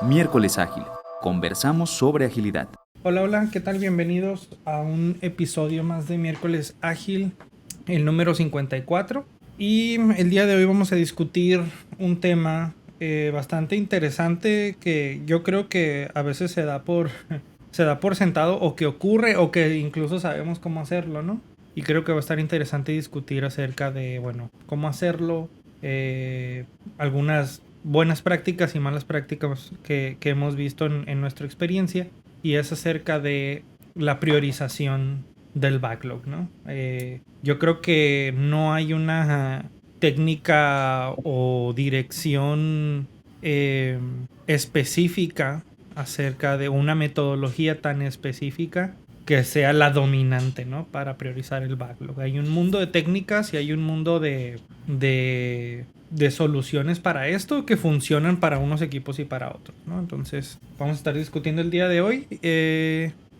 Miércoles Ágil. Conversamos sobre agilidad. Hola, hola, ¿qué tal? Bienvenidos a un episodio más de Miércoles Ágil, el número 54. Y el día de hoy vamos a discutir un tema bastante interesante que yo creo que a veces se da por sentado o que ocurre o que incluso sabemos cómo hacerlo, ¿no? Y creo que va a estar interesante discutir acerca de, bueno, cómo hacerlo, algunas buenas prácticas y malas prácticas que hemos visto en nuestra experiencia, y es acerca de la priorización del backlog, ¿no? Yo creo que no hay una técnica o dirección específica acerca de una metodología tan específica que sea la dominante, ¿no? Para priorizar el backlog. Hay un mundo de técnicas y hay un mundo de soluciones para esto que funcionan para unos equipos y para otros, ¿no? Entonces, vamos a estar discutiendo el día de hoy.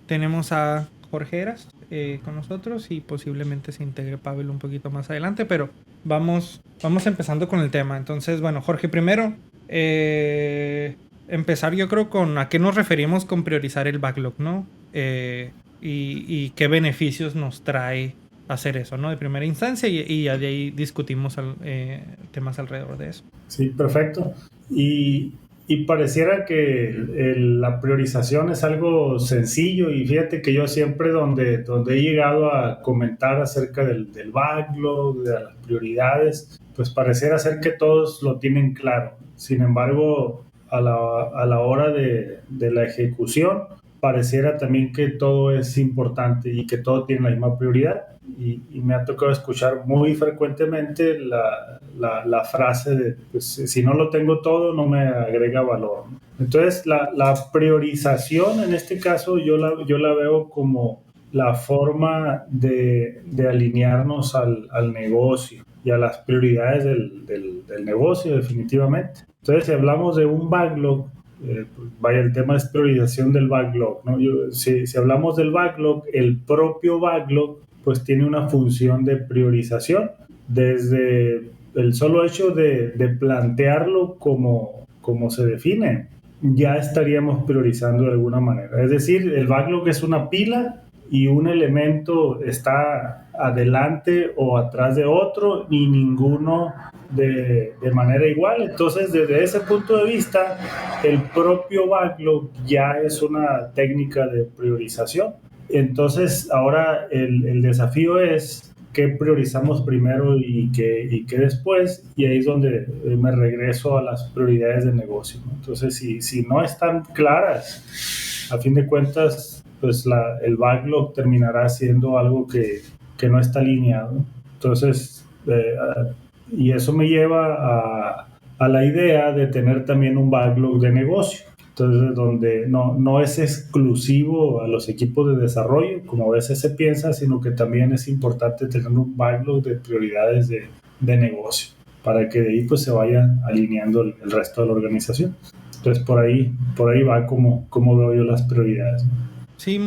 Tenemos a Jorge Heras con nosotros y posiblemente se integre Pavel un poquito más adelante, pero vamos empezando con el tema. Entonces, bueno, Jorge, primero, empezar yo creo con a qué nos referimos con priorizar el backlog, ¿no? Y qué beneficios nos trae hacer eso, ¿no? De primera instancia, y ya de ahí discutimos temas alrededor de eso. Sí, perfecto. Y pareciera que la priorización es algo sencillo y fíjate que yo siempre donde he llegado a comentar acerca del backlog, de las prioridades, pues pareciera ser que todos lo tienen claro. Sin embargo, a la hora de la ejecución, pareciera también que todo es importante y que todo tiene la misma prioridad. Y me ha tocado escuchar muy frecuentemente la frase de, pues, si no lo tengo todo, no me agrega valor. Entonces, la priorización, en este caso, yo la veo como la forma de alinearnos al negocio y a las prioridades del negocio, definitivamente. Entonces, si hablamos de un backlog, vaya, el tema es priorización del backlog, ¿no? Si hablamos del backlog, el propio backlog pues tiene una función de priorización desde el solo hecho de plantearlo como se define, ya estaríamos priorizando de alguna manera. Es decir, el backlog es una pila y un elemento está adelante o atrás de otro y ninguno de manera igual. Entonces, desde ese punto de vista, el propio backlog ya es una técnica de priorización. Entonces, ahora el desafío es qué priorizamos primero y qué después, y ahí es donde me regreso a las prioridades del negocio, ¿no? Entonces, si no están claras, a fin de cuentas, pues el backlog terminará siendo algo que no está alineado. Entonces, y eso me lleva a la idea de tener también un backlog de negocio. Entonces, donde no es exclusivo a los equipos de desarrollo, como a veces se piensa, sino que también es importante tener un backlog de prioridades de negocio, para que de ahí pues se vaya alineando el resto de la organización. Entonces, por ahí va como veo yo las prioridades. Sí,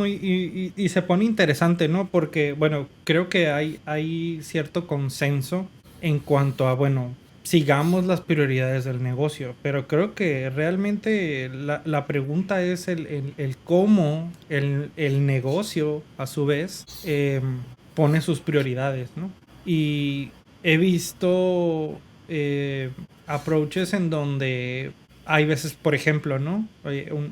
y se pone interesante, ¿no? Porque, bueno, creo que hay cierto consenso en cuanto a, bueno, sigamos las prioridades del negocio, pero creo que realmente la pregunta es el cómo el negocio, a su vez, pone sus prioridades, ¿no? Y he visto approaches en donde hay veces, por ejemplo, ¿no?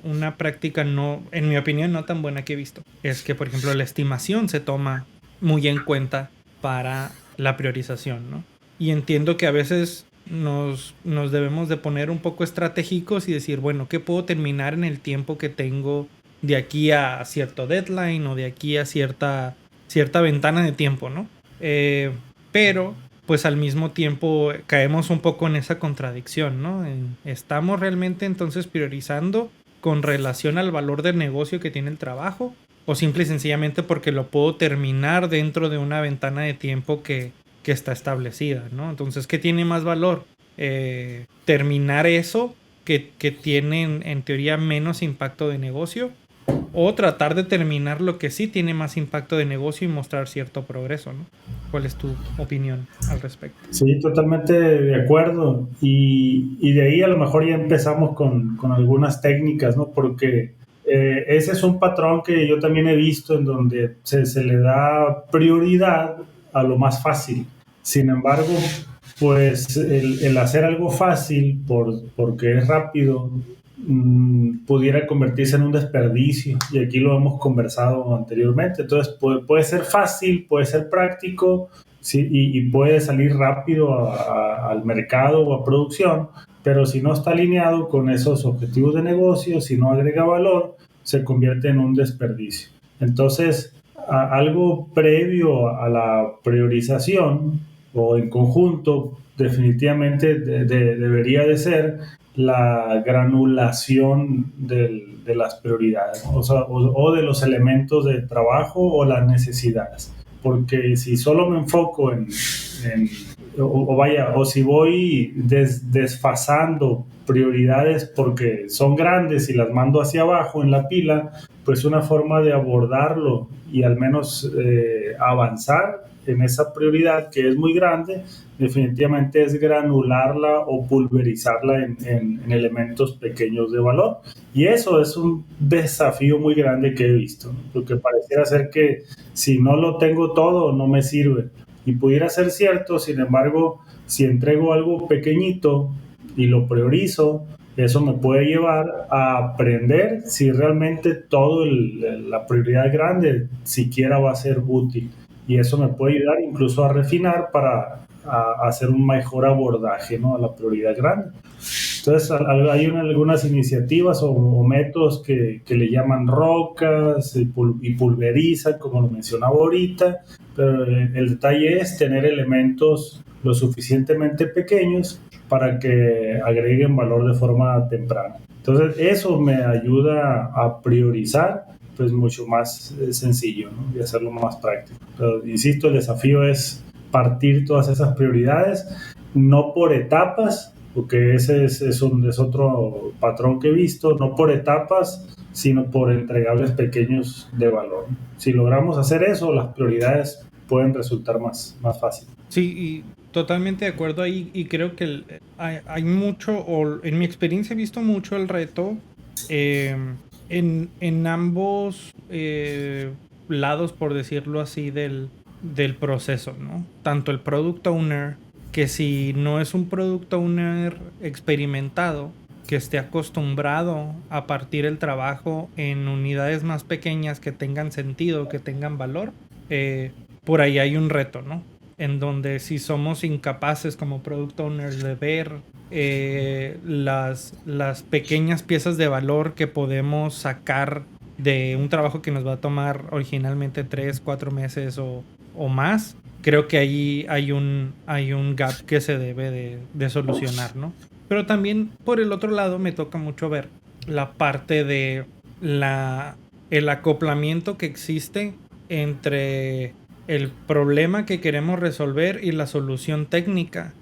Una práctica no, en mi opinión, no tan buena que he visto, es que, por ejemplo, la estimación se toma muy en cuenta para la priorización, ¿no? Y entiendo que a veces nos debemos de poner un poco estratégicos y decir, bueno, ¿qué puedo terminar en el tiempo que tengo de aquí a cierto deadline o de aquí a cierta ventana de tiempo, ¿no? Pero pues al mismo tiempo caemos un poco en esa contradicción, ¿no? ¿Estamos realmente entonces priorizando con relación al valor del negocio que tiene el trabajo? ¿O simple y sencillamente porque lo puedo terminar dentro de una ventana de tiempo que está establecida, ¿no? Entonces, ¿qué tiene más valor? ¿Terminar eso que tiene en teoría menos impacto de negocio? o tratar de terminar lo que sí tiene más impacto de negocio y mostrar cierto progreso, ¿no? ¿Cuál es tu opinión al respecto? Sí, totalmente de acuerdo. Y de ahí a lo mejor ya empezamos con algunas técnicas, ¿no? Porque ese es un patrón que yo también he visto en donde se le da prioridad a lo más fácil. Sin embargo, pues el hacer algo fácil porque es rápido pudiera convertirse en un desperdicio. Y aquí lo hemos conversado anteriormente. Entonces puede ser fácil, puede ser práctico, sí, y puede salir rápido al mercado o a producción, pero si no está alineado con esos objetivos de negocio, si no agrega valor, se convierte en un desperdicio. Entonces, algo previo a la priorización o en conjunto, definitivamente debería de ser la granulación de las prioridades, o sea, o de los elementos de trabajo o las necesidades. Porque si solo me enfoco o si voy desfasando prioridades porque son grandes y las mando hacia abajo en la pila, pues una forma de abordarlo y al menos avanzar en esa prioridad que es muy grande, definitivamente es granularla o pulverizarla en elementos pequeños de valor. Y eso es un desafío muy grande que he visto, ¿no? Porque pareciera ser que si no lo tengo todo, no me sirve. Y pudiera ser cierto, sin embargo, si entrego algo pequeñito y lo priorizo, eso me puede llevar a aprender si realmente la prioridad grande siquiera va a ser útil. Y eso me puede ayudar incluso a refinar para hacer un mejor abordaje, ¿no?, a la prioridad grande. Entonces, hay algunas iniciativas o métodos que le llaman rocas y pulverizan, como lo mencionaba ahorita, pero el detalle es tener elementos lo suficientemente pequeños para que agreguen valor de forma temprana. Entonces, eso me ayuda a priorizar, pues mucho más sencillo, ¿no?, y hacerlo más práctico. Pero, insisto, el desafío es partir todas esas prioridades, no por etapas, porque ese es otro patrón que he visto, no por etapas, sino por entregables pequeños de valor. Si logramos hacer eso, las prioridades pueden resultar más fáciles. Sí, y totalmente de acuerdo ahí, y creo que hay mucho, o en mi experiencia he visto mucho el reto en ambos lados, por decirlo así, del proceso, ¿no? Tanto el product owner, que si no es un product owner experimentado, que esté acostumbrado a partir el trabajo en unidades más pequeñas que tengan sentido, que tengan valor, por ahí hay un reto, ¿no? En donde si somos incapaces como product owners de ver las pequeñas piezas de valor que podemos sacar de un trabajo que nos va a tomar originalmente 3-4 meses o más, creo que ahí hay un gap que se debe de solucionar, ¿no? Pero también por el otro lado me toca mucho ver la parte de el acoplamiento que existe entre el problema que queremos resolver y la solución técnica,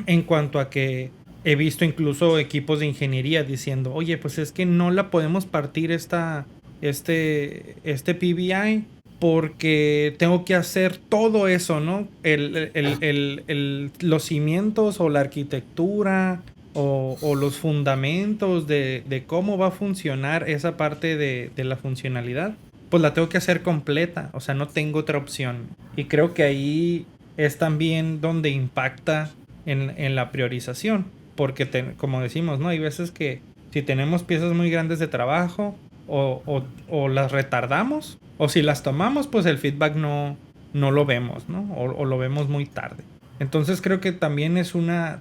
en cuanto a que he visto incluso equipos de ingeniería diciendo, oye, pues es que no la podemos partir este PBI porque tengo que hacer todo eso, ¿no? Los cimientos o la arquitectura o los fundamentos de cómo va a funcionar esa parte de la funcionalidad, pues la tengo que hacer completa, o sea, no tengo otra opción. Y creo que ahí es también donde impacta en la priorización, porque como decimos, ¿no? Hay veces que si tenemos piezas muy grandes de trabajo, o las retardamos, o si las tomamos, pues el feedback no lo vemos, ¿no? O lo vemos muy tarde. Entonces creo que también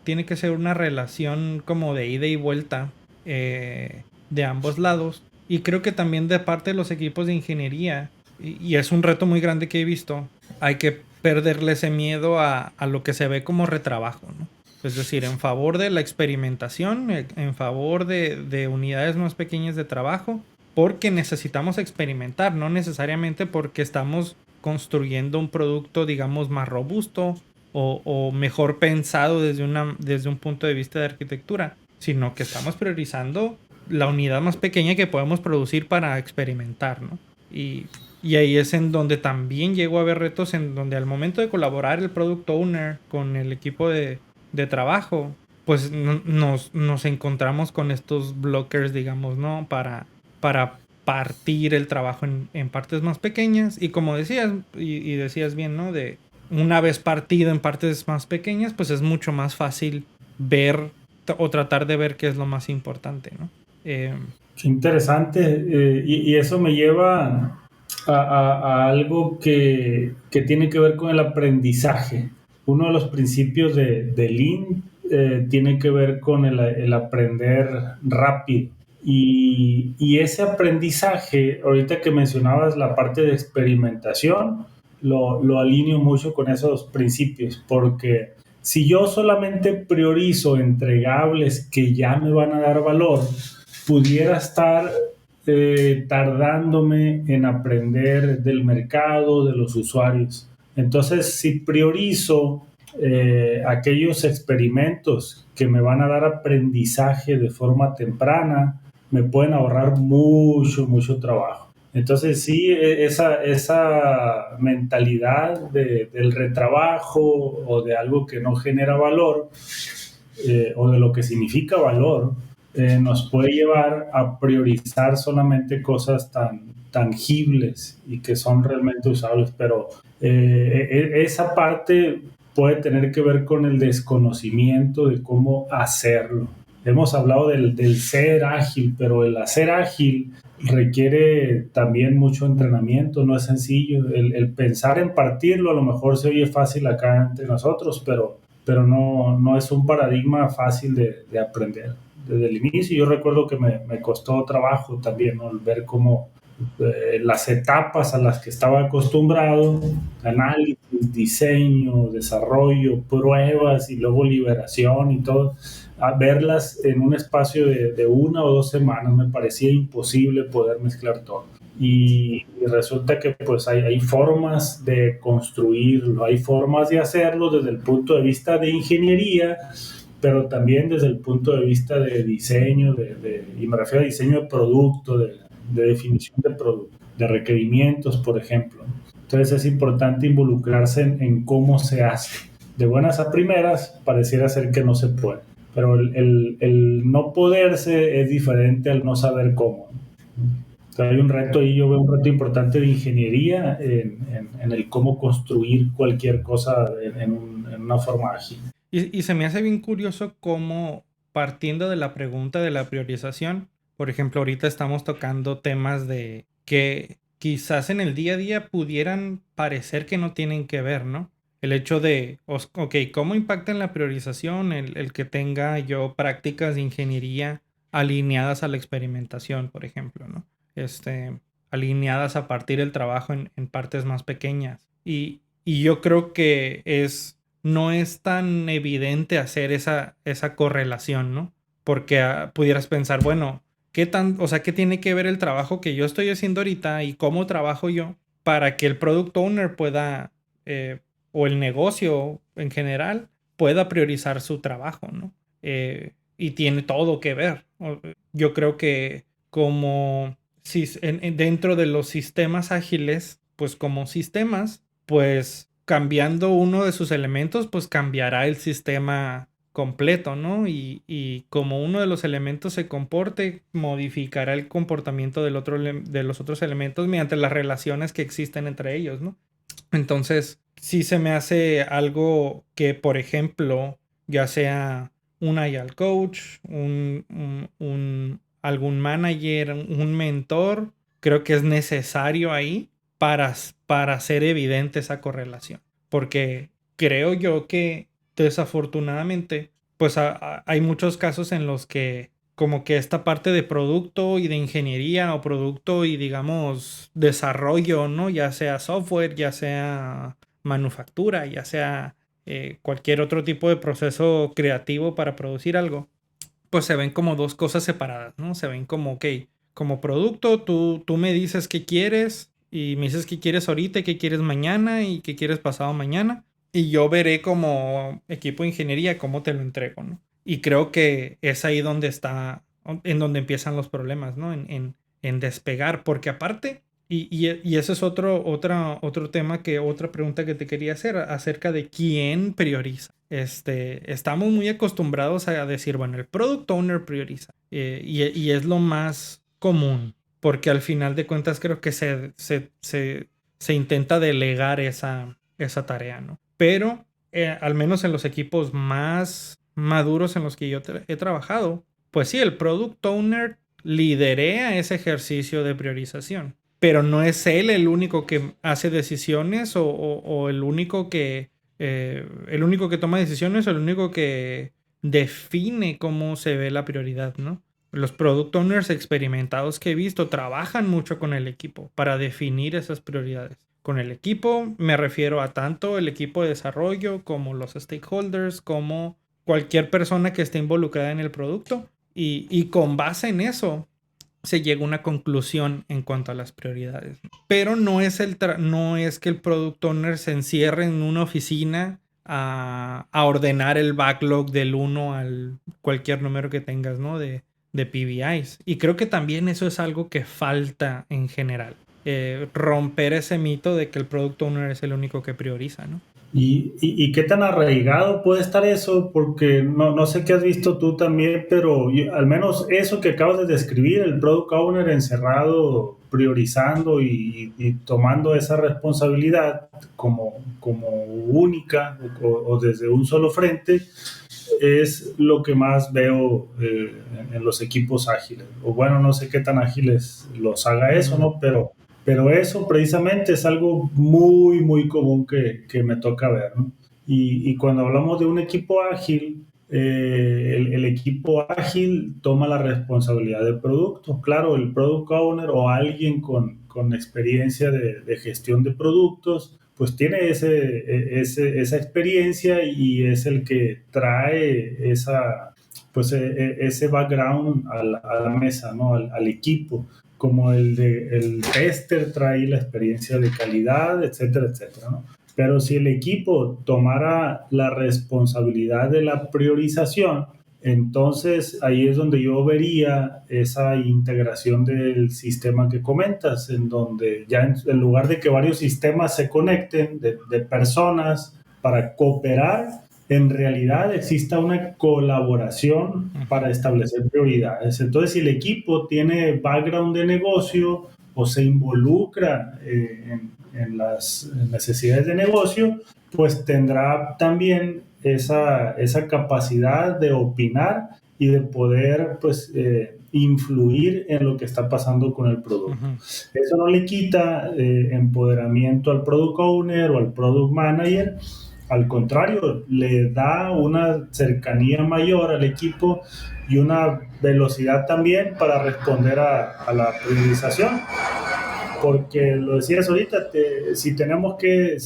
tiene que ser una relación como de ida y vuelta de ambos lados. Y creo que también de parte de los equipos de ingeniería, y es un reto muy grande que he visto, hay que perderle ese miedo a lo que se ve como retrabajo, ¿no? Es decir, en favor de la experimentación, en favor de unidades más pequeñas de trabajo, porque necesitamos experimentar, no necesariamente porque estamos construyendo un producto, digamos, más robusto o mejor pensado desde un punto de vista de arquitectura, sino que estamos priorizando la unidad más pequeña que podemos producir para experimentar, ¿no? Y ahí es en donde también llegó a haber retos en donde al momento de colaborar el product owner con el equipo de trabajo, pues nos encontramos con estos blockers, digamos, ¿no? Para partir el trabajo en partes más pequeñas. Y como decías, y decías bien, ¿no? De una vez partido en partes más pequeñas, pues es mucho más fácil ver o tratar de ver qué es lo más importante, ¿no? Qué interesante. Y eso me lleva a algo que tiene que ver con el aprendizaje. Uno de los principios de Lean tiene que ver con el aprender rápido. Y ese aprendizaje, ahorita que mencionabas la parte de experimentación, lo alineo mucho con esos principios, porque si yo solamente priorizo entregables que ya me van a dar valor, pudiera estar tardándome en aprender del mercado, de los usuarios. Entonces, si priorizo aquellos experimentos que me van a dar aprendizaje de forma temprana, me pueden ahorrar mucho trabajo. Entonces, sí, esa mentalidad del retrabajo o de algo que no genera valor, o de lo que significa valor, nos puede llevar a priorizar solamente cosas tan tangibles y que son realmente usables, pero esa parte puede tener que ver con el desconocimiento de cómo hacerlo. Hemos hablado del ser ágil, pero el hacer ágil requiere también mucho entrenamiento, no es sencillo. El pensar en partirlo a lo mejor se oye fácil acá entre nosotros, pero no es un paradigma fácil de aprender. Desde el inicio yo recuerdo que me costó trabajo también, ¿no? Ver cómo las etapas a las que estaba acostumbrado, análisis, diseño, desarrollo, pruebas y luego liberación y todo, a verlas en un espacio de 1 o 2 semanas me parecía imposible poder mezclar todo. Y resulta que pues hay formas de construirlo, hay formas de hacerlo desde el punto de vista de ingeniería, pero también desde el punto de vista de diseño, y me refiero a diseño de producto, de definición de producto, de requerimientos, por ejemplo. Entonces es importante involucrarse en cómo se hace. De buenas a primeras pareciera ser que no se puede, pero el no poderse es diferente al no saber cómo. Hay un reto ahí, yo veo un reto importante de ingeniería en el cómo construir cualquier cosa en una forma ágil. Y se me hace bien curioso cómo, partiendo de la pregunta de la priorización, por ejemplo, ahorita estamos tocando temas de que quizás en el día a día pudieran parecer que no tienen que ver, ¿no? El hecho de, ok, ¿cómo impacta en la priorización el que tenga yo prácticas de ingeniería alineadas a la experimentación, por ejemplo, ¿no? Alineadas a partir el trabajo en partes más pequeñas. Y yo creo que no es tan evidente hacer esa correlación, ¿no? Porque pudieras pensar, bueno, ¿qué tiene que ver el trabajo que yo estoy haciendo ahorita y cómo trabajo yo para que el product owner pueda, o el negocio en general, pueda priorizar su trabajo, ¿no? Y tiene todo que ver. Yo creo que como dentro de los sistemas ágiles, pues como sistemas, pues cambiando uno de sus elementos, pues cambiará el sistema completo, ¿no? Y como uno de los elementos se comporte, modificará el comportamiento de los otros elementos mediante las relaciones que existen entre ellos, ¿no? Entonces, sí se me hace algo que, por ejemplo, ya sea un agile coach, algún manager, un mentor, creo que es necesario ahí para hacer evidente esa correlación. Porque creo yo que desafortunadamente, pues hay muchos casos en los que como que esta parte de producto y de ingeniería o producto y digamos desarrollo, ¿no? Ya sea software, ya sea manufactura, ya sea cualquier otro tipo de proceso creativo para producir algo, pues se ven como dos cosas separadas, ¿no? Se ven como, ok, como producto, tú me dices qué quieres y me dices qué quieres ahorita, qué quieres mañana y qué quieres pasado mañana. Y yo veré como equipo de ingeniería cómo te lo entrego, ¿no? Y creo que es ahí donde está en donde empiezan los problemas, ¿no? En despegar, porque aparte, y ese es otro tema otra pregunta que te quería hacer acerca de quién prioriza. Estamos muy acostumbrados a decir, bueno, el product owner prioriza, y es lo más común, porque al final de cuentas creo que se intenta delegar esa tarea, ¿no? Pero al menos en los equipos más maduros en los que yo he trabajado, pues sí, el product owner liderea ese ejercicio de priorización, pero no es él el único que hace decisiones o el único que toma decisiones o el único que define cómo se ve la prioridad, ¿no? Los product owners experimentados que he visto trabajan mucho con el equipo para definir esas prioridades. Con el equipo me refiero a tanto el equipo de desarrollo como los stakeholders, como cualquier persona que esté involucrada en el producto. Y con base en eso se llega a una conclusión en cuanto a las prioridades. Pero no es que el product owner se encierre en una oficina a ordenar el backlog del 1 al cualquier número que tengas, ¿no? de PBIs. Y creo que también eso es algo que falta en general. Romper ese mito de que el product owner es el único que prioriza, ¿no? ¿Y qué tan arraigado puede estar eso? Porque no sé qué has visto tú también, pero al menos eso que acabas de describir, el product owner encerrado, priorizando y tomando esa responsabilidad como única o desde un solo frente, es lo que más veo en los equipos ágiles. O bueno, no sé qué tan ágiles los haga eso, ¿no? Pero eso precisamente es algo muy, muy común que me toca ver, ¿no? Y cuando hablamos de un equipo ágil, el equipo ágil toma la responsabilidad del producto. Claro, el product owner o alguien con experiencia de gestión de productos, pues tiene esa experiencia y es el que trae ese background a la mesa, ¿no? Al equipo, como el tester trae la experiencia de calidad, etcétera, etcétera, ¿no? Pero si el equipo tomara la responsabilidad de la priorización, entonces ahí es donde yo vería esa integración del sistema que comentas, en donde ya en lugar de que varios sistemas se conecten de personas para cooperar, en realidad exista una colaboración para establecer prioridades. Entonces, si el equipo tiene background de negocio o se involucra en las necesidades de negocio, pues tendrá también esa capacidad de opinar y de poder influir en lo que está pasando con el producto. Uh-huh. Eso no le quita empoderamiento al product owner o al product manager. Al contrario, le da una cercanía mayor al equipo y una velocidad también para responder a la priorización. Porque lo decías ahorita, si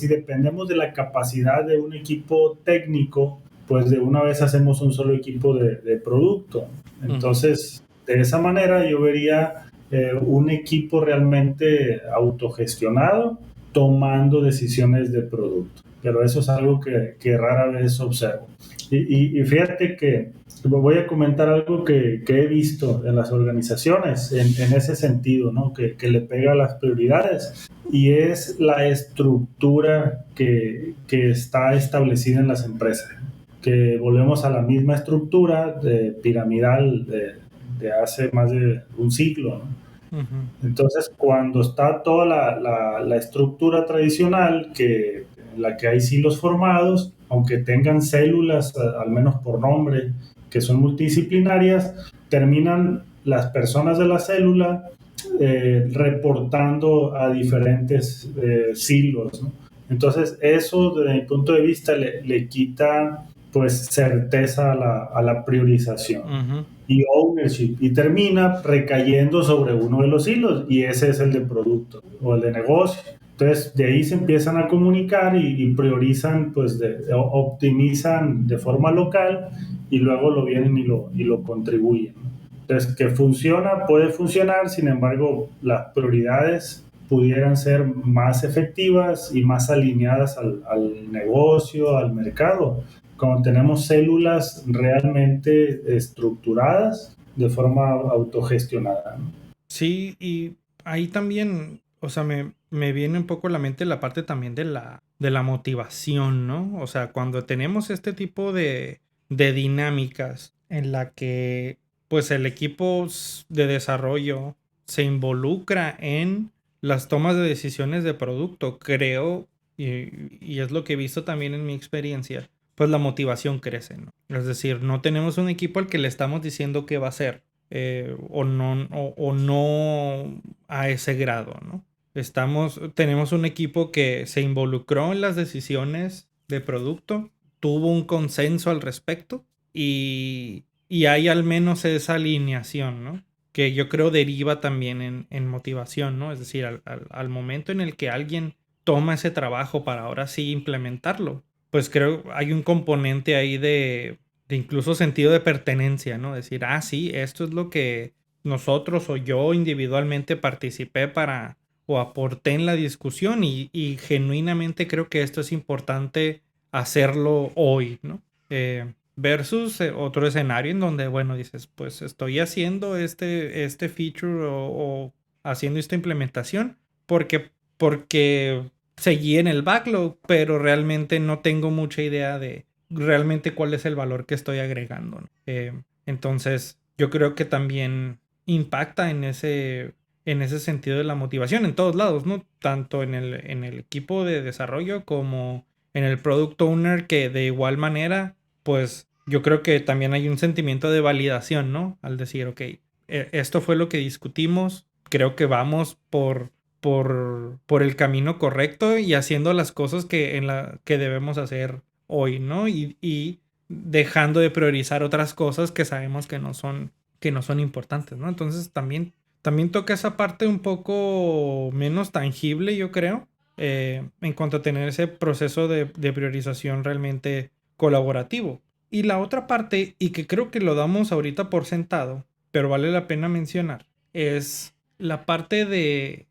dependemos de la capacidad de un equipo técnico, pues de una vez hacemos un solo equipo de producto. Entonces, de esa manera yo vería un equipo realmente autogestionado tomando decisiones de producto. Pero eso es algo que rara vez observo. Y fíjate que voy a comentar algo que he visto en las organizaciones en ese sentido, ¿no? Que le pega a las prioridades, y es la estructura que está establecida en las empresas, que volvemos a la misma estructura piramidal de hace más de un siglo, ¿no? Uh-huh. Entonces, cuando está toda la estructura tradicional, en la que hay silos formados, aunque tengan células, al menos por nombre, que son multidisciplinarias, terminan las personas de la célula reportando a diferentes silos, ¿no? Entonces, eso desde mi punto de vista le quita pues certeza a la priorización. Uh-huh. Y ownership, y termina recayendo sobre uno de los hilos, y ese es el de producto o el de negocio. Entonces, de ahí se empiezan a comunicar y priorizan, pues optimizan de forma local, y luego lo vienen y lo contribuyen. Entonces, que puede funcionar, sin embargo, las prioridades pudieran ser más efectivas y más alineadas al negocio, al mercado. Cuando tenemos células realmente estructuradas, de forma autogestionada, ¿no? Sí, y ahí también, o sea, me viene un poco a la mente la parte también de la motivación, ¿no? O sea, cuando tenemos este tipo de dinámicas en la que pues el equipo de desarrollo se involucra en las tomas de decisiones de producto, creo, y es lo que he visto también en mi experiencia, pues la motivación crece, ¿no? Es decir, no tenemos un equipo al que le estamos diciendo qué va a hacer o no a ese grado, ¿no? Tenemos un equipo que se involucró en las decisiones de producto, tuvo un consenso al respecto y hay al menos esa alineación, ¿no? Que yo creo deriva también en motivación, ¿no? Es decir, al momento en el que alguien toma ese trabajo para ahora sí implementarlo, pues creo hay un componente ahí de incluso sentido de pertenencia, ¿no? Decir, ah, sí, esto es lo que nosotros o yo individualmente participé para o aporté en la discusión y genuinamente creo que esto es importante hacerlo hoy, ¿no? Versus otro escenario en donde, bueno, dices, pues estoy haciendo este feature o haciendo esta implementación porque seguí en el backlog, pero realmente no tengo mucha idea de realmente cuál es el valor que estoy agregando, ¿no? Entonces, yo creo que también impacta en ese sentido de la motivación en todos lados, ¿no? Tanto en el equipo de desarrollo como en el product owner, que de igual manera, pues yo creo que también hay un sentimiento de validación, ¿no? Al decir, ok, esto fue lo que discutimos, creo que vamos por el camino correcto y haciendo las cosas que debemos hacer hoy, ¿no? Y dejando de priorizar otras cosas que sabemos que no son importantes, ¿no? Entonces también toca esa parte un poco menos tangible, yo creo, en cuanto a tener ese proceso de priorización realmente colaborativo. Y la otra parte, y que creo que lo damos ahorita por sentado, pero vale la pena mencionar, es la parte de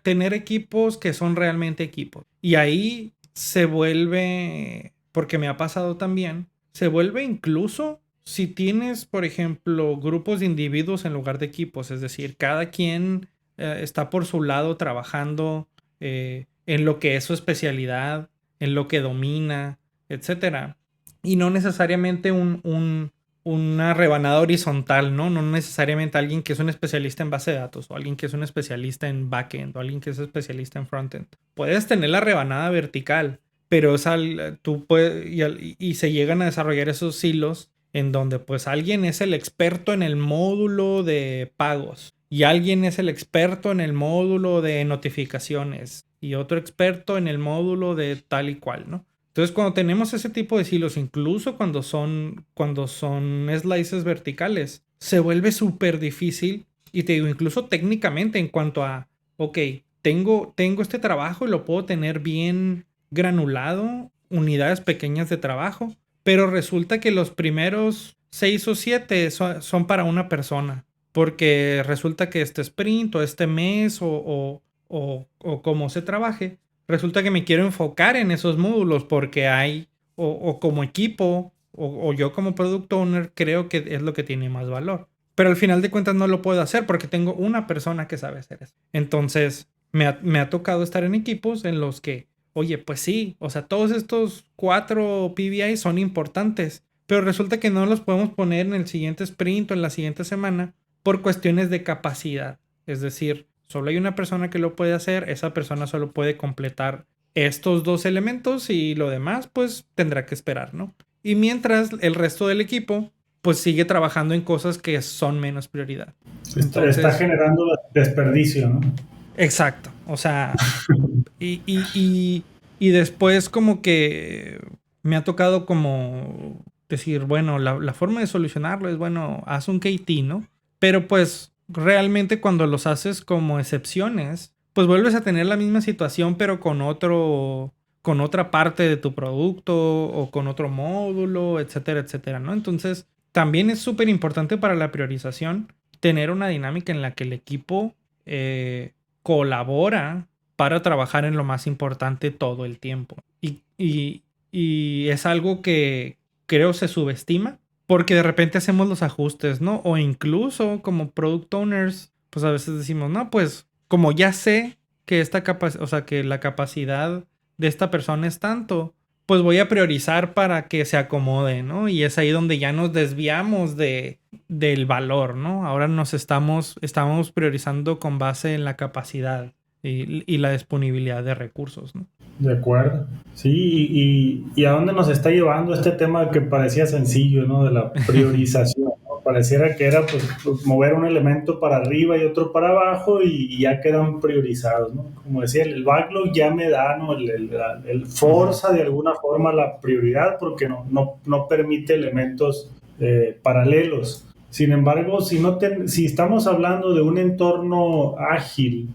tener equipos que son realmente equipos. Y ahí se vuelve, porque me ha pasado también, se vuelve incluso si tienes, por ejemplo, grupos de individuos en lugar de equipos, es decir, cada quien está por su lado trabajando en lo que es su especialidad, en lo que domina, etcétera. Y no necesariamente una rebanada horizontal, ¿no? No necesariamente alguien que es un especialista en base de datos o alguien que es un especialista en backend o alguien que es especialista en frontend. Puedes tener la rebanada vertical, pero tú puedes, y se llegan a desarrollar esos silos en donde pues alguien es el experto en el módulo de pagos y alguien es el experto en el módulo de notificaciones y otro experto en el módulo de tal y cual, ¿no? Entonces, cuando tenemos ese tipo de silos, incluso cuando son slices verticales, se vuelve súper difícil. Y te digo, incluso técnicamente en cuanto a, ok, tengo este trabajo y lo puedo tener bien granulado, unidades pequeñas de trabajo, pero resulta que los primeros 6 o 7 son para una persona. Porque resulta que este sprint o este mes o como se trabaje, resulta que me quiero enfocar en esos módulos porque hay, o como equipo, o yo como product owner, creo que es lo que tiene más valor. Pero al final de cuentas no lo puedo hacer porque tengo una persona que sabe hacer eso. Entonces, me ha tocado estar en equipos en los que, oye, pues sí, o sea, todos estos 4 PBI son importantes, pero resulta que no los podemos poner en el siguiente sprint o en la siguiente semana por cuestiones de capacidad. Es decir, solo hay una persona que lo puede hacer, esa persona solo puede completar estos 2 elementos y lo demás pues tendrá que esperar, ¿no? Y mientras el resto del equipo pues sigue trabajando en cosas que son menos prioridad. Está generando desperdicio, ¿no? Exacto, o sea, y después como que me ha tocado como decir, bueno, la forma de solucionarlo es, bueno, haz un KT, ¿no? Pero pues realmente cuando los haces como excepciones, pues vuelves a tener la misma situación, pero con otra parte de tu producto o con otro módulo, etcétera, etcétera, ¿no? Entonces, también es súper importante para la priorización tener una dinámica en la que el equipo colabora para trabajar en lo más importante todo el tiempo. Y es algo que creo se subestima, porque de repente hacemos los ajustes, ¿no? O incluso como product owners, pues a veces decimos, no, pues como ya sé que o sea, que la capacidad de esta persona es tanto, pues voy a priorizar para que se acomode, ¿no? Y es ahí donde ya nos desviamos del valor, ¿no? Ahora estamos priorizando con base en la capacidad y la disponibilidad de recursos, ¿no? De acuerdo. Sí, y a dónde nos está llevando este tema que parecía sencillo, ¿no? De la priorización, ¿no? Pareciera que era pues, mover un elemento para arriba y otro para abajo y ya quedan priorizados, ¿no? Como decía, el backlog ya me da, ¿no? El forza de alguna forma la prioridad porque no permite elementos paralelos. Sin embargo, si estamos hablando de un entorno ágil,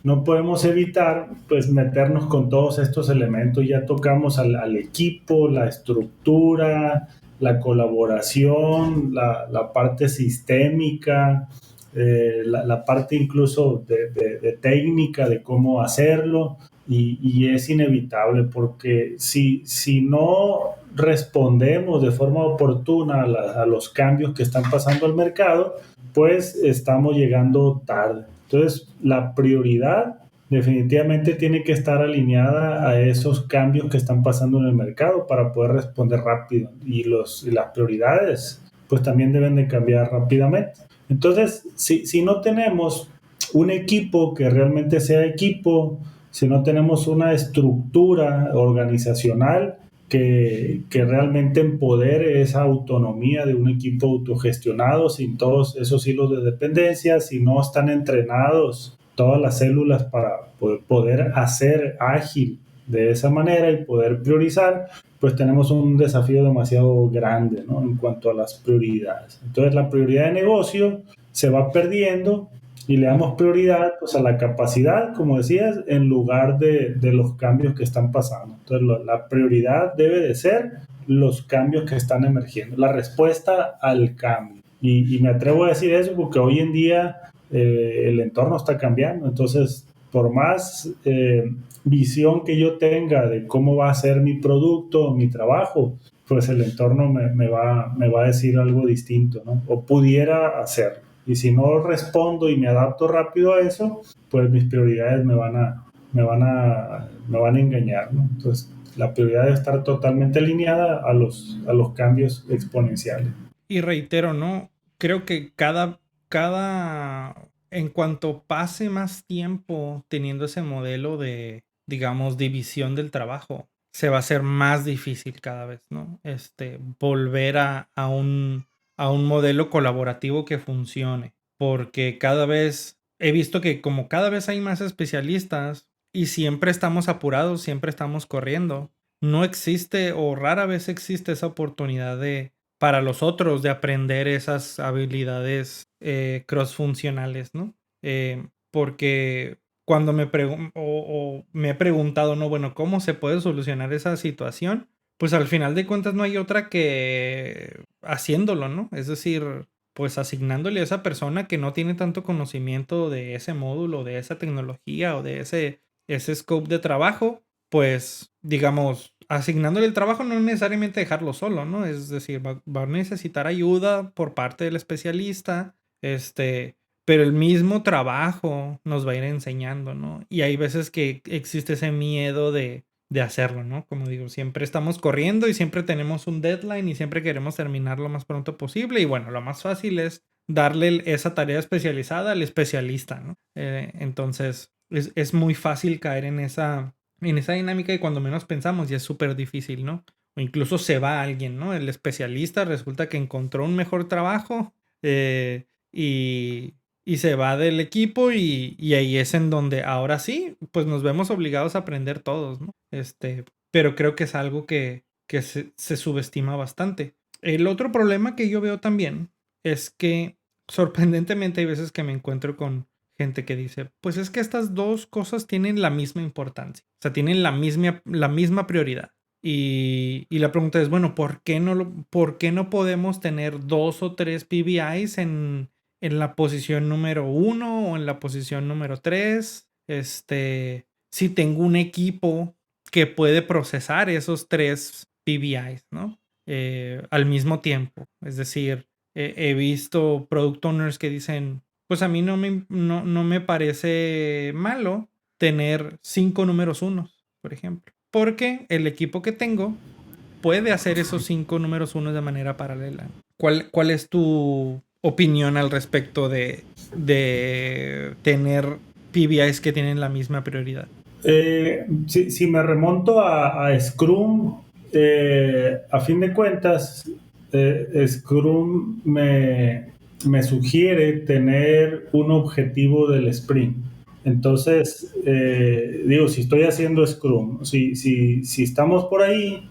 no podemos evitar pues meternos con todos estos elementos. Ya tocamos al equipo, la estructura, la colaboración, la parte sistémica, la parte incluso de técnica, de cómo hacerlo, y es inevitable porque si no respondemos de forma oportuna a los cambios que están pasando al mercado, pues estamos llegando tarde. Entonces, la prioridad definitivamente tiene que estar alineada a esos cambios que están pasando en el mercado para poder responder rápido. Y las prioridades, pues también deben de cambiar rápidamente. Entonces, si no tenemos un equipo que realmente sea equipo, si no tenemos una estructura organizacional que realmente empodere esa autonomía de un equipo autogestionado sin todos esos hilos de dependencia, si no están entrenados todas las células para poder hacer ágil de esa manera y poder priorizar, pues tenemos un desafío demasiado grande, ¿no? En cuanto a las prioridades. Entonces la prioridad de negocio se va perdiendo y le damos prioridad pues, a la capacidad, como decías, en lugar de los cambios que están pasando. Entonces, la prioridad debe de ser los cambios que están emergiendo, la respuesta al cambio. Y me atrevo a decir eso porque hoy en día el entorno está cambiando. Entonces, por más visión que yo tenga de cómo va a ser mi producto, mi trabajo, pues el entorno me va a decir algo distinto, ¿no? O pudiera hacerlo. Y si no respondo y me adapto rápido a eso, pues mis prioridades me van a engañar, ¿no? Entonces, la prioridad debe estar totalmente alineada a los cambios exponenciales. Y reitero, ¿no? Creo que en cuanto pase más tiempo teniendo ese modelo de, digamos, división del trabajo, se va a hacer más difícil cada vez, ¿no? Volver a un modelo colaborativo que funcione. Porque cada vez he visto que como cada vez hay más especialistas y siempre estamos apurados, siempre estamos corriendo, no existe o rara vez existe esa oportunidad para los otros de aprender esas habilidades cross-funcionales, ¿no? Porque cuando me he preguntado, no, bueno, ¿cómo se puede solucionar esa situación? Pues al final de cuentas no hay otra que haciéndolo, ¿no? Es decir, pues asignándole a esa persona que no tiene tanto conocimiento de ese módulo, de esa tecnología o de ese scope de trabajo, pues digamos, asignándole el trabajo no necesariamente dejarlo solo, ¿no? Es decir, va a necesitar ayuda por parte del especialista, pero el mismo trabajo nos va a ir enseñando, ¿no? Y hay veces que existe ese miedo de hacerlo, ¿no? Como digo, siempre estamos corriendo y siempre tenemos un deadline y siempre queremos terminar lo más pronto posible. Y bueno, lo más fácil es darle esa tarea especializada al especialista, ¿no? Entonces, es muy fácil caer en esa dinámica y cuando menos pensamos ya es súper difícil, ¿no? O incluso se va alguien, ¿no? El especialista resulta que encontró un mejor trabajo y se va del equipo y ahí es en donde ahora sí, pues nos vemos obligados a aprender todos, ¿no? Pero creo que es algo que se subestima bastante. El otro problema que yo veo también es que sorprendentemente hay veces que me encuentro con gente que dice, pues es que estas dos cosas tienen la misma importancia, o sea, tienen la misma prioridad. Y la pregunta es, bueno, ¿por qué no podemos tener 2 o 3 PBIs en la posición número 1 o en la posición número 3? Si tengo un equipo que puede procesar esos 3 PBIs, ¿no? al mismo tiempo. Es decir, he visto product owners que dicen, pues a mí no me parece malo tener 5 números unos, por ejemplo. Porque el equipo que tengo puede hacer esos 5 números unos de manera paralela. ¿Cuál es tu opinión al respecto de tener PBIs que tienen la misma prioridad? Si me remonto a Scrum, a fin de cuentas, Scrum me sugiere tener un objetivo del sprint. Entonces, digo, si estoy haciendo Scrum, si estamos por ahí,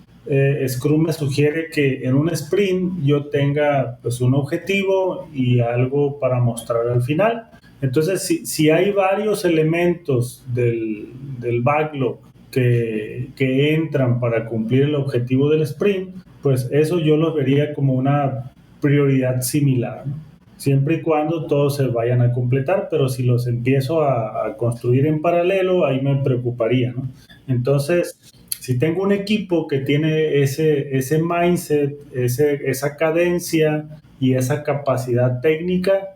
Scrum me sugiere que en un sprint yo tenga pues un objetivo y algo para mostrar al final. Entonces, si hay varios elementos del backlog que entran para cumplir el objetivo del sprint, pues eso yo lo vería como una prioridad similar, ¿no? Siempre y cuando todos se vayan a completar, pero si los empiezo a construir en paralelo, ahí me preocuparía, ¿no? Entonces, si tengo un equipo que tiene ese mindset, esa cadencia y esa capacidad técnica,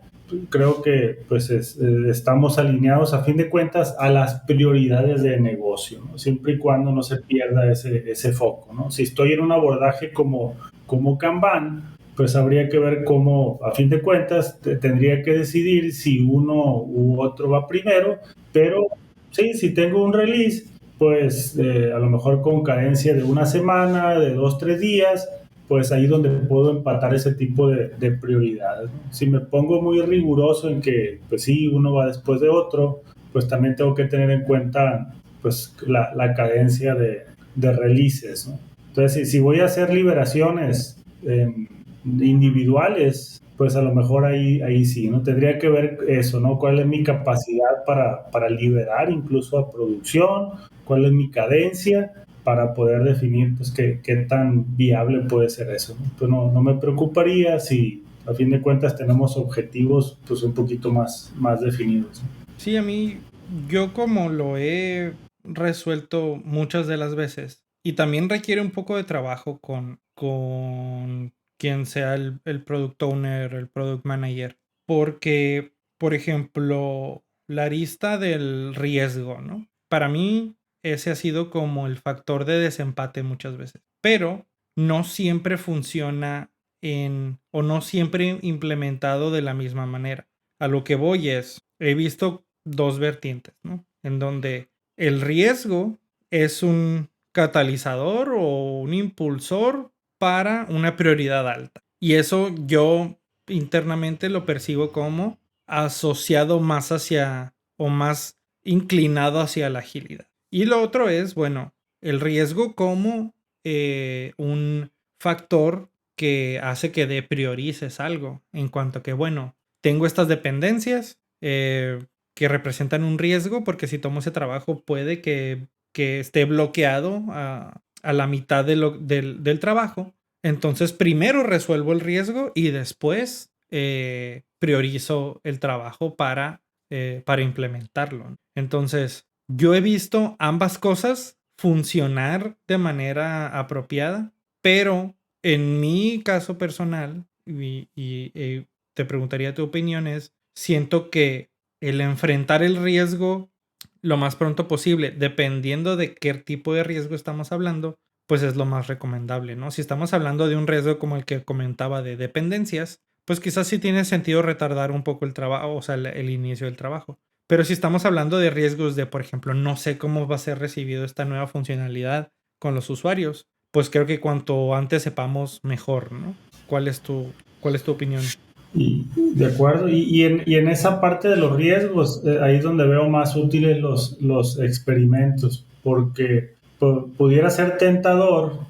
creo que pues estamos alineados a fin de cuentas a las prioridades de negocio, ¿no? Siempre y cuando no se pierda ese foco, ¿no? Si estoy en un abordaje como Kanban, pues habría que ver cómo, a fin de cuentas, tendría que decidir si uno u otro va primero, pero sí, si tengo un release, pues a lo mejor con cadencia de una semana, de 2, 3 días, pues ahí donde puedo empatar ese tipo de prioridades, ¿no? Si me pongo muy riguroso en que, pues sí, uno va después de otro, pues también tengo que tener en cuenta, pues, la cadencia de releases, ¿no? Entonces, si voy a hacer liberaciones individuales, pues a lo mejor ahí sí, ¿no? Tendría que ver eso, ¿no? ¿Cuál es mi capacidad para liberar incluso a producción? ¿Cuál es mi cadencia? Para poder definir pues qué tan viable puede ser eso, ¿no? Pues no me preocuparía si a fin de cuentas tenemos objetivos pues un poquito más definidos, ¿no? Sí, yo como lo he resuelto muchas de las veces, y también requiere un poco de trabajo con quien sea el product owner, el product manager, porque, por ejemplo, la arista del riesgo, ¿no? Para mí, ese ha sido como el factor de desempate muchas veces, pero no siempre funciona o no siempre implementado de la misma manera. A lo que voy he visto dos vertientes, ¿no? En donde el riesgo es un catalizador o un impulsor para una prioridad alta. Y eso yo internamente lo percibo como asociado más hacia o más inclinado hacia la agilidad. Y lo otro es, bueno, el riesgo como un factor que hace que depriorices algo en cuanto a que, bueno, tengo estas dependencias que representan un riesgo porque si tomo ese trabajo puede que esté bloqueado a la mitad del trabajo. Entonces primero resuelvo el riesgo y después priorizo el trabajo para implementarlo. Entonces yo he visto ambas cosas funcionar de manera apropiada, pero en mi caso personal, y te preguntaría tu opinión, siento que el enfrentar el riesgo lo más pronto posible, dependiendo de qué tipo de riesgo estamos hablando, pues es lo más recomendable, ¿no? Si estamos hablando de un riesgo como el que comentaba de dependencias, pues quizás sí tiene sentido retardar un poco el trabajo, o sea, el inicio del trabajo. Pero si estamos hablando de riesgos de, por ejemplo, no sé cómo va a ser recibido esta nueva funcionalidad con los usuarios, pues creo que cuanto antes sepamos, mejor, ¿no? ¿Cuál es tu opinión? De acuerdo, y en esa parte de los riesgos, ahí es donde veo más útiles los experimentos, porque pudiera ser tentador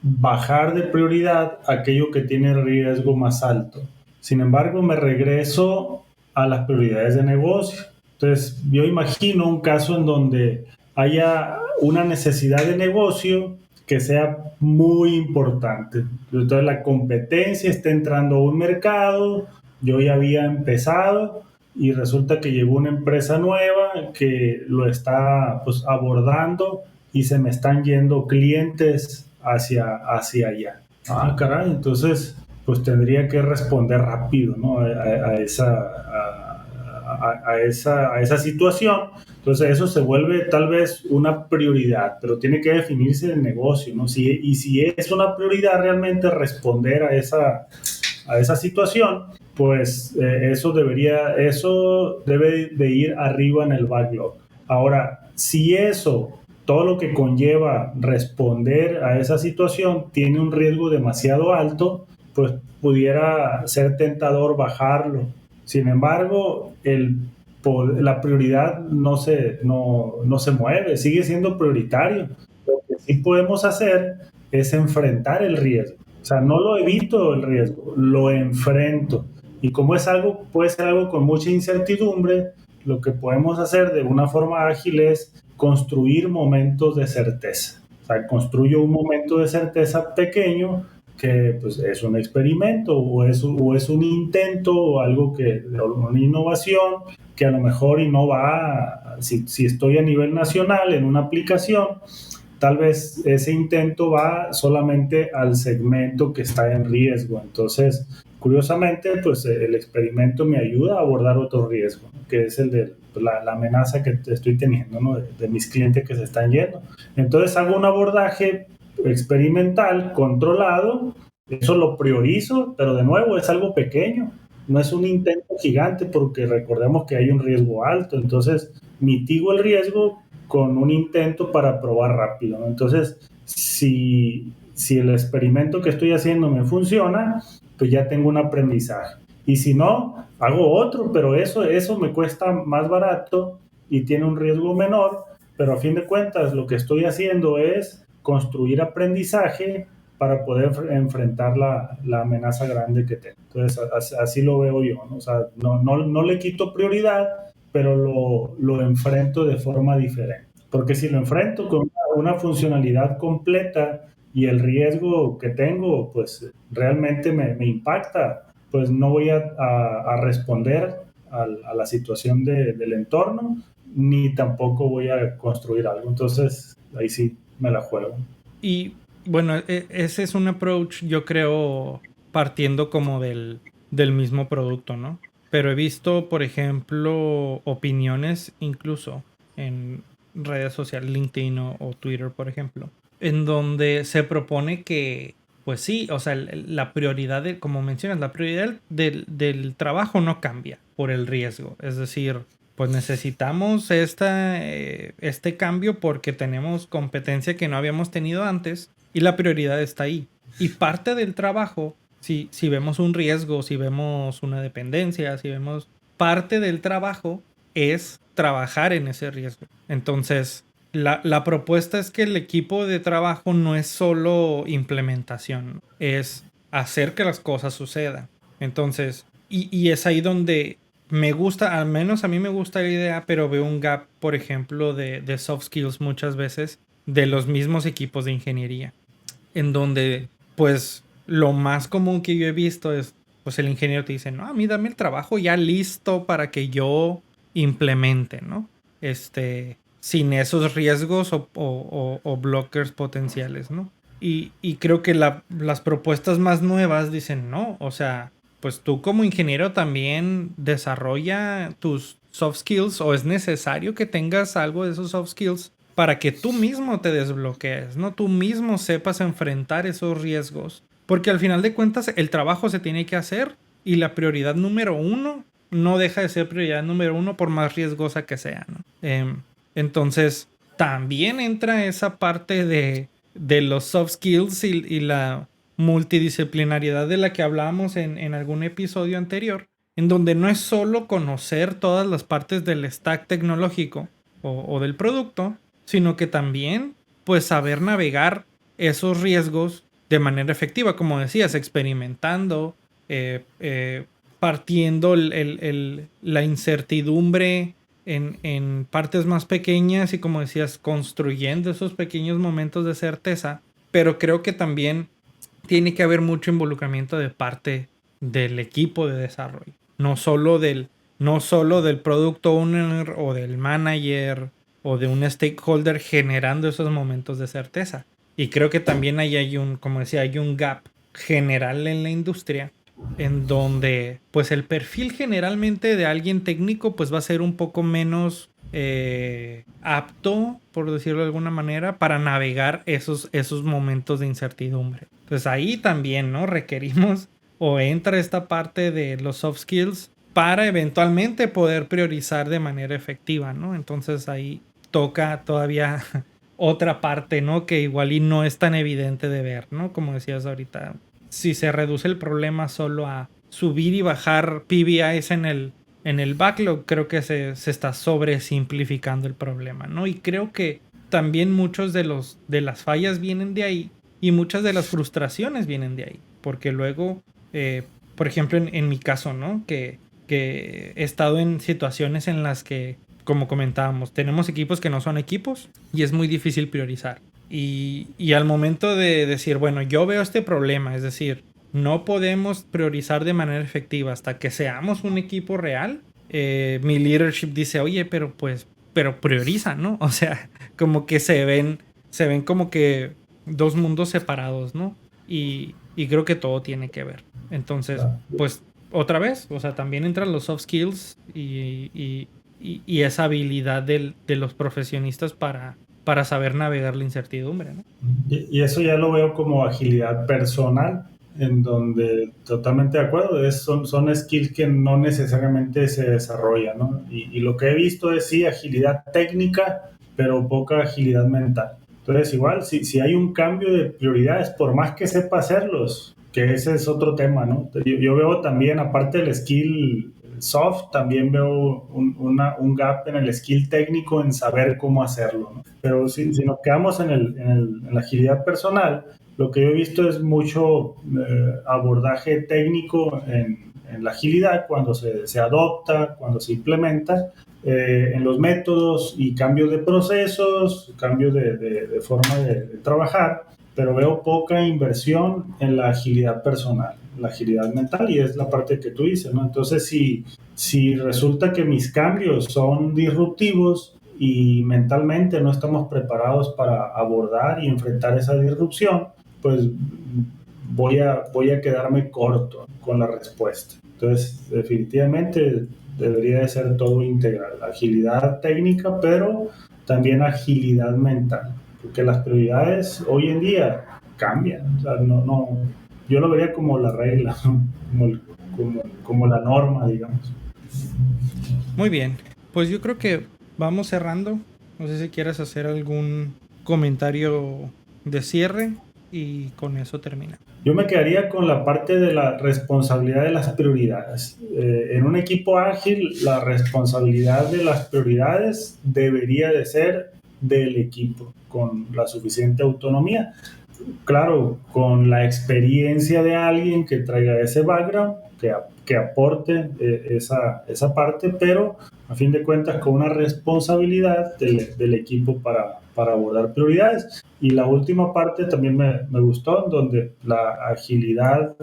bajar de prioridad aquello que tiene riesgo más alto. Sin embargo, me regreso a las prioridades de negocio. Entonces, yo imagino un caso en donde haya una necesidad de negocio que sea muy importante. Entonces la competencia está entrando a un mercado, yo ya había empezado y resulta que llegó una empresa nueva que lo está pues abordando y se me están yendo clientes hacia allá. Ah, caray, entonces pues tendría que responder rápido, ¿no? A esa situación. Entonces eso se vuelve tal vez una prioridad, pero tiene que definirse el negocio, ¿no? Y si es una prioridad realmente responder a esa situación, pues eso debe de ir arriba en el backlog. Ahora, si eso, todo lo que conlleva responder a esa situación, tiene un riesgo demasiado alto, pues pudiera ser tentador bajarlo. Sin embargo, la prioridad no se mueve, sigue siendo prioritario. Lo que sí podemos hacer es enfrentar el riesgo. O sea, no lo evito el riesgo, lo enfrento. Y como puede ser algo con mucha incertidumbre, lo que podemos hacer de una forma ágil es construir momentos de certeza. O sea, construyo un momento de certeza pequeño que pues, es un experimento o es un intento o algo una innovación que a lo mejor y no va, si estoy a nivel nacional en una aplicación, tal vez ese intento va solamente al segmento que está en riesgo. Entonces, curiosamente, pues el experimento me ayuda a abordar otro riesgo, ¿no? Que es el de la amenaza que estoy teniendo, ¿no? De mis clientes que se están yendo. Entonces, hago un abordaje experimental, controlado, eso lo priorizo, pero de nuevo es algo pequeño, no es un intento gigante porque recordemos que hay un riesgo alto, entonces mitigo el riesgo con un intento para probar rápido, ¿no? Entonces, si el experimento que estoy haciendo me funciona, pues ya tengo un aprendizaje. Y si no, hago otro, pero eso me cuesta más barato y tiene un riesgo menor, pero a fin de cuentas lo que estoy haciendo es construir aprendizaje para poder enfrentar la amenaza grande que tengo. Entonces, así lo veo yo, ¿no? O sea, no le quito prioridad, pero lo enfrento de forma diferente. Porque si lo enfrento con una funcionalidad completa y el riesgo que tengo, pues realmente me impacta, pues no voy a responder a la situación del entorno, ni tampoco voy a construir algo. Entonces, ahí sí me la juego. Y bueno, ese es un approach, yo creo, partiendo como del mismo producto, ¿no? Pero he visto, por ejemplo, opiniones incluso en redes sociales, LinkedIn o Twitter, por ejemplo, en donde se propone que, pues sí, o sea, la prioridad, como mencionas, la prioridad del trabajo no cambia por el riesgo. Es decir, pues necesitamos este cambio porque tenemos competencia que no habíamos tenido antes y la prioridad está ahí. Y parte del trabajo, si vemos un riesgo, si vemos una dependencia, si vemos parte del trabajo es trabajar en ese riesgo. Entonces, la propuesta es que el equipo de trabajo no es solo implementación, es hacer que las cosas sucedan. Entonces, y es ahí donde me gusta, al menos a mí me gusta la idea, pero veo un gap, por ejemplo, de soft skills muchas veces de los mismos equipos de ingeniería, en donde, pues, lo más común que yo he visto es, pues, el ingeniero te dice, no, a mí dame el trabajo ya listo para que yo implemente, ¿no? Sin esos riesgos o blockers potenciales, ¿no? Y creo que las propuestas más nuevas dicen, no, o sea, pues tú como ingeniero también desarrolla tus soft skills o es necesario que tengas algo de esos soft skills para que tú mismo te desbloquees, ¿no? Tú mismo sepas enfrentar esos riesgos. Porque al final de cuentas el trabajo se tiene que hacer y la prioridad número uno no deja de ser prioridad número uno por más riesgosa que sea, ¿no? Entonces también entra esa parte de los soft skills y la multidisciplinariedad de la que hablábamos en algún episodio anterior, en donde no es solo conocer todas las partes del stack tecnológico o del producto, sino que también pues saber navegar esos riesgos de manera efectiva, como decías, experimentando, partiendo la incertidumbre en partes más pequeñas y, como decías, construyendo esos pequeños momentos de certeza. Pero creo que también tiene que haber mucho involucramiento de parte del equipo de desarrollo, no solo del product owner o del manager o de un stakeholder generando esos momentos de certeza, Y creo que también ahí hay un, como decía, hay un gap general en la industria en donde pues el perfil generalmente de alguien técnico pues va a ser un poco menos apto, por decirlo de alguna manera, para navegar esos momentos de incertidumbre. Entonces ahí también, ¿no? Requerimos o entra esta parte de los soft skills para eventualmente poder priorizar de manera efectiva, ¿no? Entonces ahí toca todavía otra parte, ¿no? Que igual y no es tan evidente de ver, ¿no? Como decías ahorita, si se reduce el problema solo a subir y bajar PBIs en el backlog, creo que se está sobresimplificando el problema, ¿no? Y creo que también muchos de las fallas vienen de ahí y muchas de las frustraciones vienen de ahí, porque luego, por ejemplo, en mi caso, ¿no? Que he estado en situaciones en las que, como comentábamos, tenemos equipos que no son equipos y es muy difícil priorizar. Y al momento de decir, bueno, yo veo este problema, es decir, no podemos priorizar de manera efectiva hasta que seamos un equipo real. Mi leadership dice, oye, pero prioriza, ¿no? O sea, como que se ven como que dos mundos separados, ¿no? Y creo que todo tiene que ver. Entonces, pues, otra vez, o sea, también entran los soft skills y esa habilidad de los profesionistas para saber navegar la incertidumbre, ¿no? Y eso ya lo veo como agilidad personal, en donde totalmente de acuerdo, son skills que no necesariamente se desarrollan, ¿no? Y lo que he visto es sí agilidad técnica, pero poca agilidad mental. Entonces igual, si hay un cambio de prioridades, por más que sepa hacerlos, que ese es otro tema, ¿no? Yo veo también, aparte del skill soft, también veo un gap en el skill técnico en saber cómo hacerlo, ¿no? Pero si nos quedamos en la agilidad personal, lo que yo he visto es mucho abordaje técnico en la agilidad cuando se adopta, cuando se implementa, en los métodos y cambios de procesos, cambios de forma de trabajar, pero veo poca inversión en la agilidad personal, la agilidad mental, y es la parte que tú dices, ¿no? Entonces, si resulta que mis cambios son disruptivos y mentalmente no estamos preparados para abordar y enfrentar esa disrupción, pues voy a quedarme corto con la respuesta. Entonces, definitivamente debería de ser todo integral, agilidad técnica, pero también agilidad mental, porque las prioridades hoy en día cambian. O sea, yo lo vería como la regla, como la norma, digamos. Muy bien, pues yo creo que vamos cerrando. No sé si quieres hacer algún comentario de cierre y con eso termina. Yo me quedaría con la parte de la responsabilidad de las prioridades. En un equipo ágil, la responsabilidad de las prioridades debería de ser del equipo, con la suficiente autonomía. Claro, con la experiencia de alguien que traiga ese background, que aporte esa parte, pero a fin de cuentas con una responsabilidad del equipo para abordar prioridades. Y la última parte también me gustó, donde la agilidad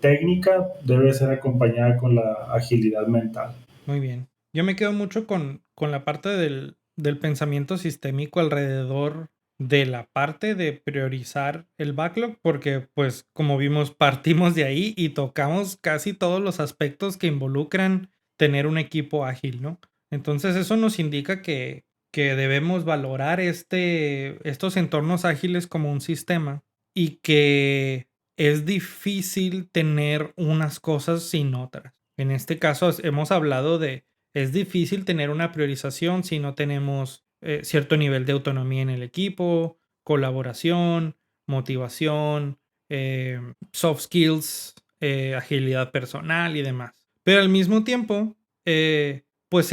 técnica debe ser acompañada con la agilidad mental. Muy bien. Yo me quedo mucho con la parte del pensamiento sistémico alrededor de la parte de priorizar el backlog, porque pues como vimos partimos de ahí y tocamos casi todos los aspectos que involucran tener un equipo ágil, ¿no? Entonces eso nos indica que debemos valorar estos entornos ágiles como un sistema y que es difícil tener unas cosas sin otras. En este caso hemos hablado de, es difícil tener una priorización si no tenemos cierto nivel de autonomía en el equipo, colaboración, motivación, soft skills, agilidad personal y demás. Pero al mismo tiempo, pues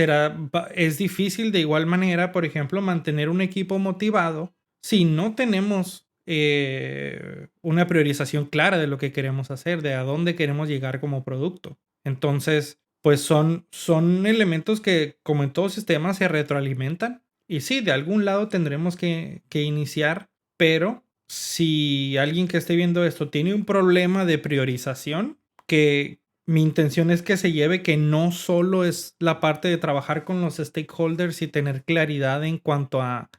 es difícil de igual manera, por ejemplo, mantener un equipo motivado si no tenemos una priorización clara de lo que queremos hacer, de a dónde queremos llegar como producto. Entonces, pues son elementos que, como en todos sistemas, se retroalimentan. Y sí, de algún lado tendremos que iniciar, pero si alguien que esté viendo esto tiene un problema de priorización, que mi intención es que se lleve que no solo es la parte de trabajar con los stakeholders y tener claridad en cuanto a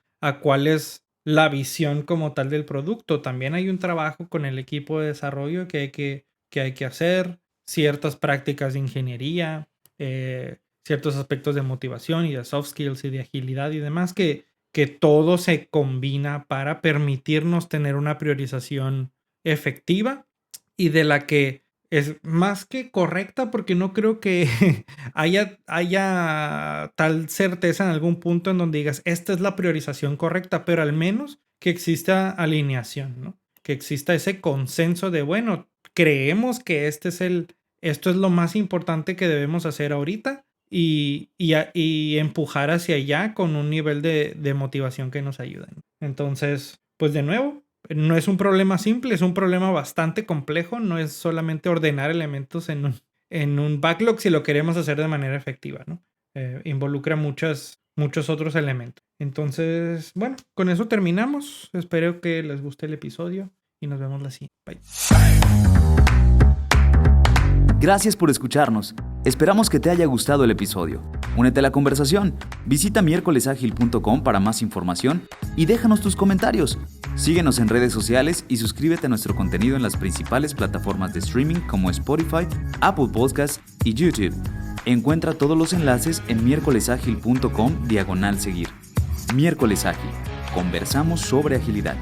cuáles la visión como tal del producto. También hay un trabajo con el equipo de desarrollo que hay que hacer, ciertas prácticas de ingeniería, ciertos aspectos de motivación y de soft skills y de agilidad y demás que todo se combina para permitirnos tener una priorización efectiva y de la que es más que correcta, porque no creo que haya tal certeza en algún punto en donde digas, esta es la priorización correcta, pero al menos que exista alineación, ¿no? Que exista ese consenso de, bueno, creemos que esto es lo más importante que debemos hacer ahorita y empujar hacia allá con un nivel de motivación que nos ayude. Entonces, pues de nuevo, no es un problema simple, es un problema bastante complejo. No es solamente ordenar elementos en un backlog si lo queremos hacer de manera efectiva, ¿no? Involucra muchos otros elementos. Entonces, bueno, con eso terminamos. Espero que les guste el episodio y nos vemos la siguiente. Bye. Gracias por escucharnos. Esperamos que te haya gustado el episodio. Únete a la conversación. Visita miércolesagil.com para más información y déjanos tus comentarios. Síguenos en redes sociales y suscríbete a nuestro contenido en las principales plataformas de streaming como Spotify, Apple Podcasts y YouTube. Encuentra todos los enlaces en miércolesagil.com/seguir. Miércoles Ágil. Conversamos sobre agilidad.